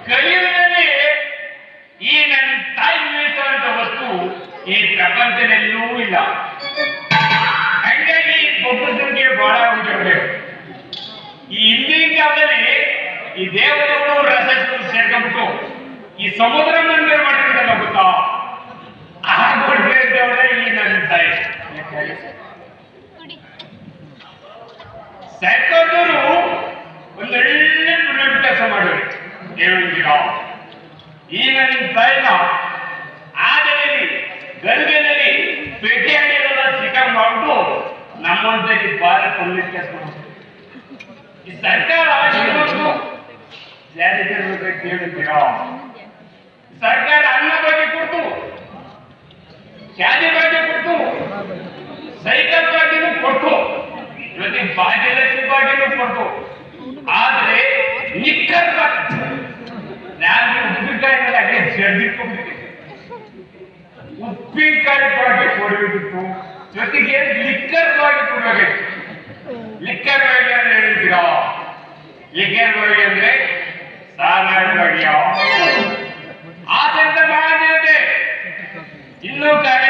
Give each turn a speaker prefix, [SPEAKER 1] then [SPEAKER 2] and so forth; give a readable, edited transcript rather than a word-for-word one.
[SPEAKER 1] ಕಲಿಯುವುದರಲ್ಲಿ ಈ ನನ್ನ ತಾಯಿ ವಿವೇಕಾನಂದ ವಸ್ತು ಈ ಪ್ರಪಂಚದಲ್ಲೂ ಇಲ್ಲ. ಹಾಗಾಗಿ ಒಬ್ಬರ ಸಂಖ್ಯೆ ಬಹಳ ಆಗಿರಬೇಕು. ಈ ಹಿಂದಿನ ಕಾಲದಲ್ಲಿ ಈ ದೇವದವರು ರಸಗಳು ಸೇರ್ಕೊಂಡ್ಬಿಟ್ಟು ಈ ಸಮುದ್ರ ಮಂದಿರ ಮಾಡಿದ್ರಲ್ಲ ಗೊತ್ತಾ, ಆ ದೇವರೇ ಈ ನನ್ನ ತಾಯಿ. ಸರ್ಕಾರದವರು ಒಂದೊಳ್ಳೆ ಪುನರ್ವಿಕಾಸ ಮಾಡಿದ್ರು. ಏನಂತೀರ, ಈ ನನ್ನ ತಾಯಿನ ಆದಲ್ಲಿ ಗರ್ಭದಲ್ಲಿ ಪೇಟೆಯಲ್ಲೆಲ್ಲ ಸಿಕ್ಕಂಗ್ ಮಾಡ್ಬಿಟ್ಟು ನಮ್ಮಂತಲ್ಲಿ ಬಾರ ಪುನರ್ವಿಕಾಸ ಮಾಡ್ತಾರೆ. ಈ ಸರ್ಕಾರ ಜಾರಿ ತರಬೇಕಂತ ಹೇಳ್ತೀರ. ಸರ್ಕಾರ ಅನ್ನ ಬಗ್ಗೆ ಕೊಡ್ತು, ಶಾಲೆ ಬಗ್ಗೆ ಕೊಡ್ತು, ಸೈಕಲ್ ಬಗ್ಗೆನೂ ಕೊಡ್ತು, ಇವತ್ತಿನ ಭಾಗ್ಯಲಕ್ಷ್ಮಿ ಬಗ್ಗೆನೂ ಕೊಡ್ತು. ಆದ್ರೆ ನಿಕ್ಕರ್ ನಾನು ಉಪ್ಪಿನಕಾಯಿ ಮೇಲೆ ಅದೇ ಜಡ್ದಿಟ್ಕೊಂಡಿದ್ದೆ. ಉಪ್ಪಿನಕಾಯಿ ಬಗ್ಗೆ ಕೊಡಬೇಕಿತ್ತು, ಜೊತೆಗೆ ಲಿಕ್ಕರ್ ಬಗ್ಗೆ ಕೊಡಬೇಕಿತ್ತು. ಲಿಕ್ಕರ್ ಬಗ್ಗೆ ಅಂದ್ರೆ ಹೇಳಿದ್ದೀರಾ, ಲಿಕ್ಕರ್ ಬಗ್ಗೆ ಅಂದ್ರೆ ಸಾಮಾನ್ಯ ಬಗ್ಗೆ ಆಸಕ್ತ ಬಹಳ ಇದೆ. ಇನ್ನೂ ಕಾರ್ಯ